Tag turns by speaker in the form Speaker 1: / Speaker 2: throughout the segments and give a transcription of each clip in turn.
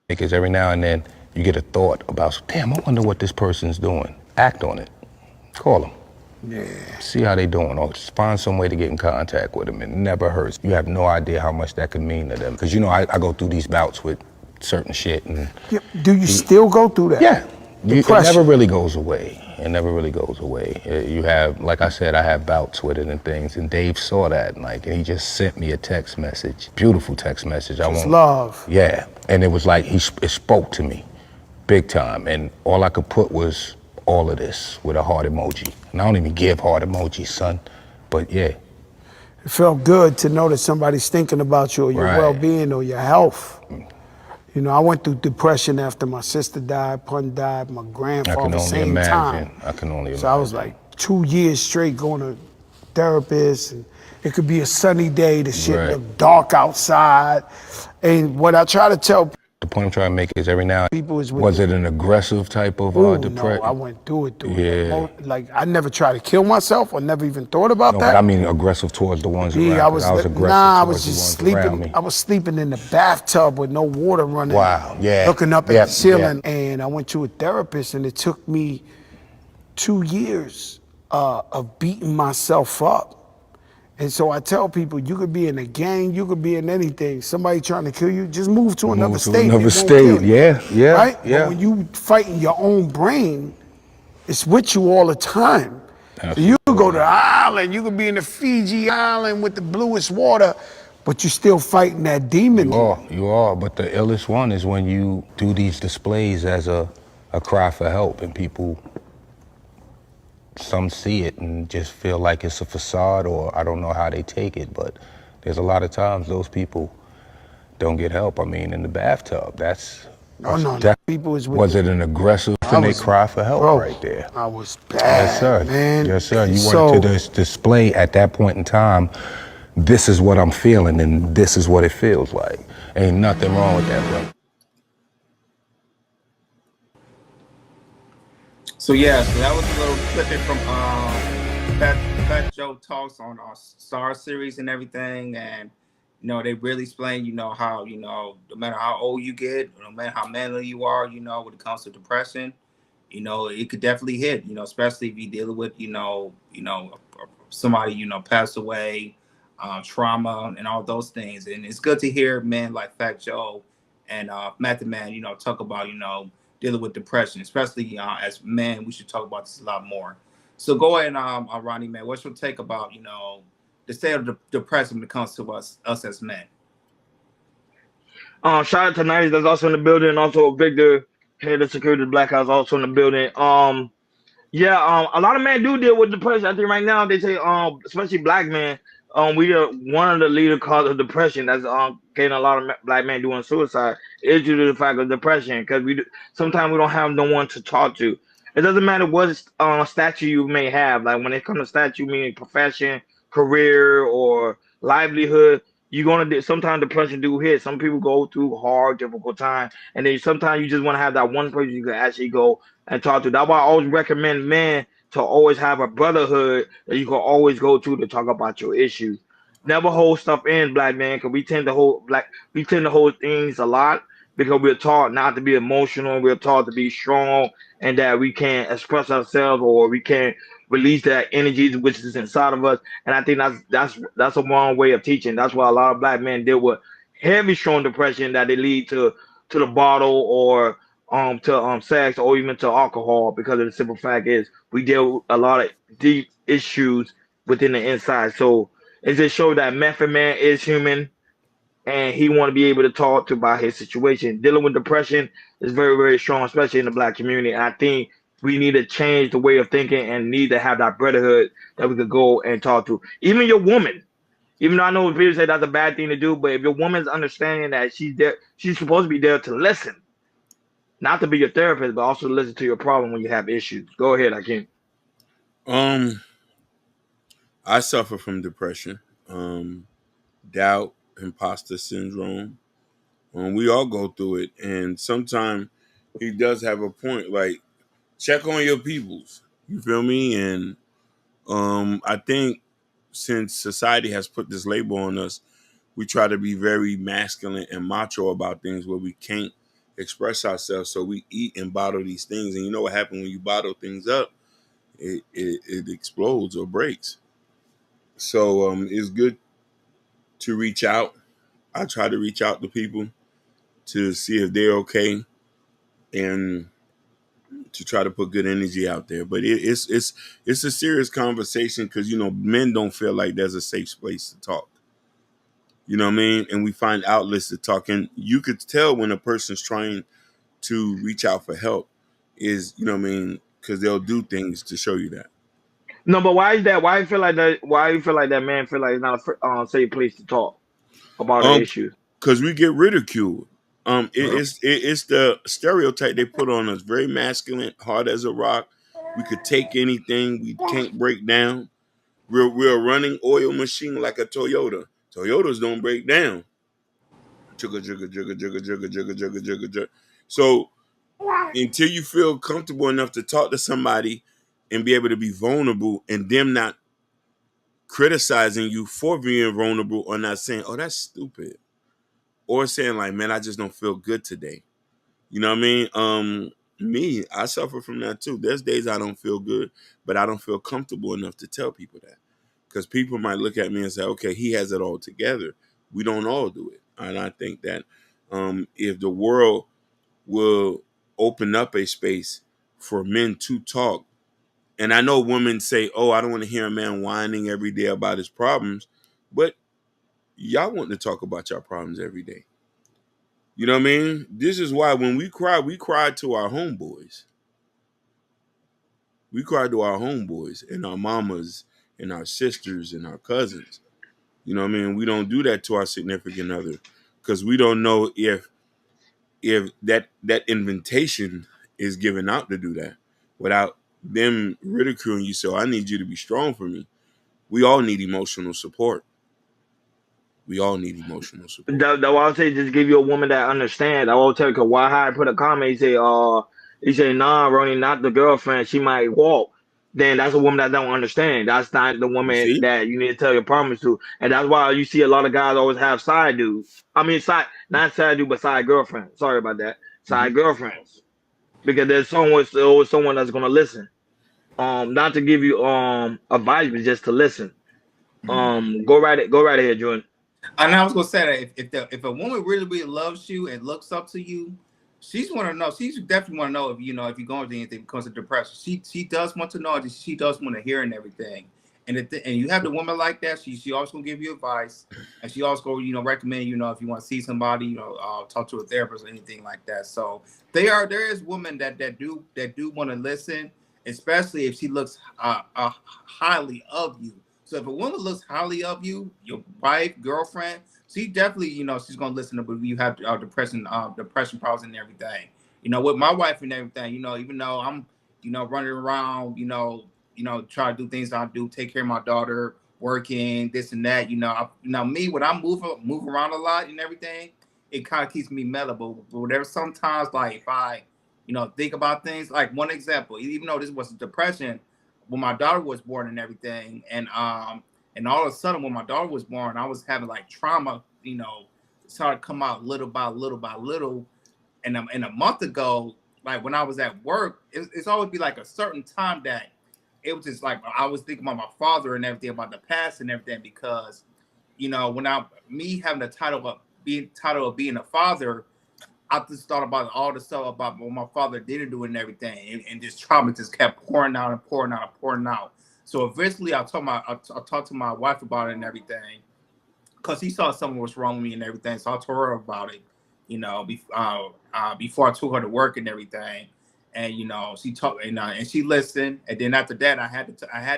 Speaker 1: Because every now and then you get a thought about, damn, I wonder what this person's doing. Act on it. Call them.
Speaker 2: Yeah.
Speaker 1: See how they doing, or just find some way to get in contact with them. It never hurts. You have no idea how much that could mean to them. Because I go through these bouts with certain shit. And
Speaker 2: do you still go through that?
Speaker 1: Yeah. It
Speaker 2: Depression.
Speaker 1: never really goes away. It never really goes away. You have, like I said, I have bouts with it and things. And Dave saw that, and he just sent me a text message, beautiful text message.
Speaker 2: Just love.
Speaker 1: Yeah, and it was like it spoke to me, big time. And all I could put was all of this with a heart emoji. And I don't even give heart emojis, son, but yeah.
Speaker 2: It felt good to know that somebody's thinking about you or your well-being or your health. I went through depression after my sister died, Pun died, my grandfather, same time.
Speaker 1: I can only imagine.
Speaker 2: So I was like 2 years straight going to therapists, and it could be a sunny day, the shit look dark outside. And what I try to tell
Speaker 1: the point I'm trying to make is every now and then, was it an aggressive type of depression?
Speaker 2: No, I went through it. Yeah. Like I never tried to kill myself or never even thought about that.
Speaker 1: But I mean aggressive towards the ones around.
Speaker 2: I was
Speaker 1: aggressive
Speaker 2: I was just sleeping. I was sleeping in the bathtub with no water running.
Speaker 1: Wow, yeah.
Speaker 2: Looking up at the ceiling. And I went to a therapist, and it took me 2 years of beating myself up. And so I tell people, you could be in a gang, you could be in anything. Somebody trying to kill you, just move to another state.
Speaker 1: Another state, yeah.
Speaker 2: Right?
Speaker 1: Yeah.
Speaker 2: But when you fighting your own brain, it's with you all the time. So you could go to the island, you could be in the Fiji island with the bluest water, but you're still fighting that demon.
Speaker 1: You are. But the illest one is when you do these displays as a cry for help, and people, some see it and just feel like it's a facade, or I don't know how they take it, but there's a lot of times those people don't get help. I mean, in the bathtub,
Speaker 2: people
Speaker 1: was it an aggressive and they cry for help right there?
Speaker 2: I was bad,
Speaker 1: yes, sir.
Speaker 2: Man.
Speaker 1: Yes, sir. You went to this display at that point in time. This is what I'm feeling, and this is what it feels like. Ain't nothing wrong with that, bro.
Speaker 3: So that was a little clipping from Fat Joe Talks on our Star series and everything, and they really explain how no matter how old you get, no matter how mentally you are, when it comes to depression, it could definitely hit, especially if you're dealing with somebody passed away, trauma and all those things. And it's good to hear men like Fat Joe and Method Man talk about dealing with depression, especially as men. We should talk about this a lot more. So go ahead, Ronnie, man, what's your take about the state of depression when it comes to us as men?
Speaker 4: Shout out to 90s that's also in the building, also Victor, head of security Black House, also in the building. A lot of men do deal with depression. I think right now they say especially black men, we are one of the leading cause of depression. That's getting a lot of black men doing suicide is due to the fact of depression, because sometimes we don't have no one to talk to. It doesn't matter what stature you may have. Like when it comes to stature, meaning profession, career, or livelihood, you're gonna sometimes depression do hit. Some people go through hard, difficult time, and then sometimes you just want to have that one person you can actually go and talk to. That's why I always recommend men to always have a brotherhood that you can always go to talk about your issues. Never hold stuff in, black man, because we tend to hold things a lot because we're taught not to be emotional. We're taught to be strong, and that we can't express ourselves or we can't release that energy which is inside of us. And I think that's a wrong way of teaching. That's why a lot of black men deal with heavy strong depression that they lead to the bottle or to sex or even to alcohol, because of the simple fact is we deal with a lot of deep issues within the inside. So it just shows that Method Man is human, and he want to be able to talk to about his situation. Dealing with depression is very, very strong, especially in the black community. And I think we need to change the way of thinking and need to have that brotherhood that we could go and talk to. Even your woman. Even though I know people say that's a bad thing to do, but if your woman's understanding that she's there, she's supposed to be there to listen. Not to be your therapist, but also to listen to your problem when you have issues. Go ahead, Akeem.
Speaker 5: I suffer from depression, doubt, imposter syndrome. We all go through it, and sometimes he does have a point. Like, check on your peoples. You feel me? And I think since society has put this label on us, we try to be very masculine and macho about things where we can't express ourselves. So we eat and bottle these things. And you know what happens when you bottle things up? It explodes or breaks. So it's good to reach out. I try to reach out to people to see if they're okay and to try to put good energy out there. But it's a serious conversation because men don't feel like there's a safe place to talk. You know what I mean? And we find outlets to talk. And you could tell when a person's trying to reach out for help is, because they'll do things to show you that.
Speaker 4: No, but why is that? Why you feel like that? Why you feel like that man feel like it's not a safe place to talk about an
Speaker 5: Um,
Speaker 4: issue?
Speaker 5: because we get ridiculed. It's the stereotype they put on us. Very masculine, hard as a rock. We could take anything. We can't break down. We're a running oil machine like a Toyota. Toyotas don't break down. Jugga, jugga, jugga, jugga, jugga, jugga, jugga, jugga, jugga. So until you feel comfortable enough to talk to somebody and be able to be vulnerable, and them not criticizing you for being vulnerable or not saying, "Oh, that's stupid," or saying like, "Man, I just don't feel good today." You know what I mean? Me, I suffer from that too. There's days I don't feel good, but I don't feel comfortable enough to tell people that, because people might look at me and say, "Okay, he has it all together." We don't all do it, and I think that if the world will open up a space for men to talk, and I know women say, "Oh, I don't want to hear a man whining every day about his problems," but y'all want to talk about your problems every day. You know what I mean? This is why when we cry to our homeboys. We cry to our homeboys and our mamas and our sisters and our cousins. You know what I mean? We don't do that to our significant other because we don't know if that invitation is given out to do that without them ridiculing you. So I need you to be strong for me. We all need emotional support. We all need emotional support.
Speaker 4: That why I say just give you a woman that understands. I won't tell you because why I put a comment. He say, nah, Ronnie, not the girlfriend. She might walk. Then that's a woman that don't understand. That's not the
Speaker 5: You
Speaker 4: woman
Speaker 5: see?
Speaker 4: that you need to tell your problems to. And that's why you see a lot of guys always have side dudes. I mean, not side dude, but side girlfriend. Sorry about that.
Speaker 5: Hmm.
Speaker 4: Side girlfriends. Because there's always someone that's gonna listen. Not to give you advice, but just to listen. Go right ahead, Jordan.
Speaker 3: And I was gonna say that if a woman really loves you and looks up to you, she's want to know. She's definitely want to know if if you're going through anything because of depression. She does want to know. She does want to hear and everything. And you have the woman like that. She always gonna give you advice, and she also go recommend if you want to see somebody talk to a therapist or anything like that. So there is women that do want to listen, especially if she looks highly of you. So if a woman looks highly of you, your wife, girlfriend, she definitely, she's gonna listen to you have depression problems and everything. With my wife and everything, even though I'm, running around, try to do things I do, take care of my daughter, working, this and that. Me when I move around a lot and everything, it kind of keeps me mellow. But whatever, sometimes like if I, think about things, like one example, even though this was depression, when my daughter was born and everything, and all of a sudden when my daughter was born, I was having like trauma, started to come out little by little by little. And a month ago, like when I was at work, it's always be like a certain time that it was just like I was thinking about my father and everything, about the past and everything, because when me having the title of being a father, I just thought about all the stuff about what my father didn't do and everything, and this trauma just kept pouring out and pouring out and pouring out. So eventually, I talked to my wife about it and everything, because he saw something was wrong with me and everything. So I told her about it, before I took her to work and everything. And she talked and she listened. And then after that, I had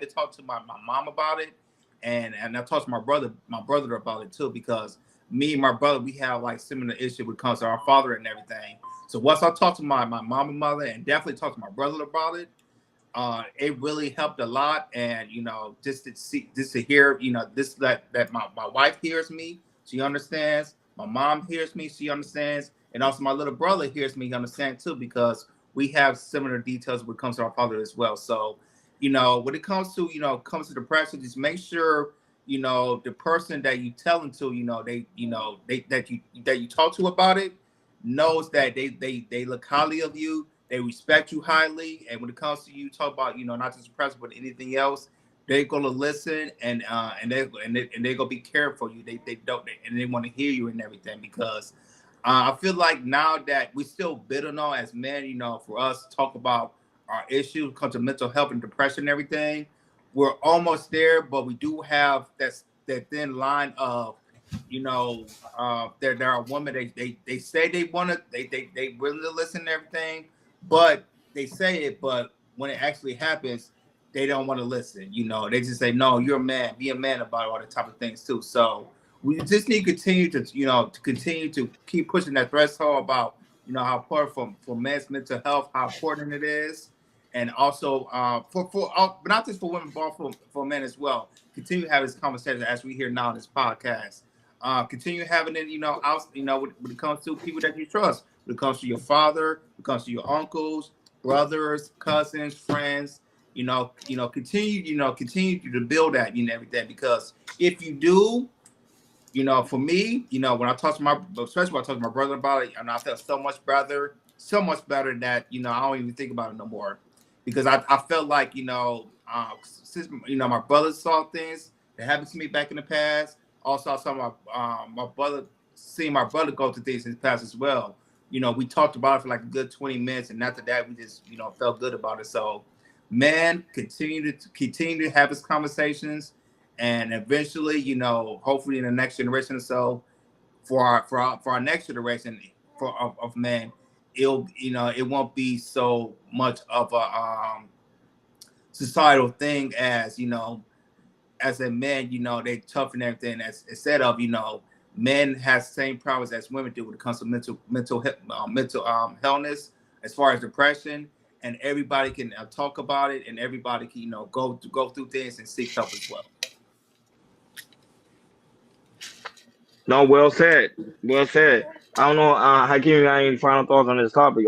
Speaker 3: to talk to my mom about it, and I talked to my brother about it too, because me and my brother, we have like similar issue when it comes to our father and everything. So once I talked to my mom and mother, and definitely talked to my brother about it, it really helped a lot. And just to hear, this that my wife hears me, she understands. My mom hears me, she understands, and also my little brother hears me, he understands too, because we have similar details when it comes to our father as well. So, when it comes to depression, just make sure the person that you telling to, they that you talk to about it, knows that they look highly of you, they respect you highly, and when it comes to you talk about not just depression but anything else, they're gonna listen and they're gonna be careful you. They don't and they want to hear you and everything because I feel like now that we still bitter now as men, for us to talk about our issues, come to mental health and depression and everything, we're almost there, but we do have that thin line of, there are women they say they want to they willing to listen to everything, but they say it, but when it actually happens, they don't want to listen. They just say no, you're a man, be a man about all the type of things too. So we just need to continue to continue to keep pushing that threshold about how important for men's mental health, how important it is, and also but not just for women, but for men as well. Continue to have this conversation as we hear now in this podcast. Continue having it, out, when it comes to people that you trust, when it comes to your father, when it comes to your uncles, brothers, cousins, friends. Continue to build that, everything. Because if you do, for me, when I talk to especially when I talk to my brother about it, and I felt so much better that, I don't even think about it no more. Because I felt like, since, my brother saw things that happened to me back in the past. Also, I saw my brother, seeing my brother go through things in the past as well. We talked about it for like a good 20 minutes, and after that, we just, felt good about it. So, man, continue to have his conversations, and eventually, hopefully in the next generation or so, for our next generation of men, it won't be so much of a societal thing as as a man, they tough and everything. As instead of men has same problems as women do when it comes to mental healthness, as far as depression, and everybody can talk about it, and everybody can go through things and seek help as well.
Speaker 4: No, well said. Well said. I don't know, Hakeem, you got any final thoughts on this topic?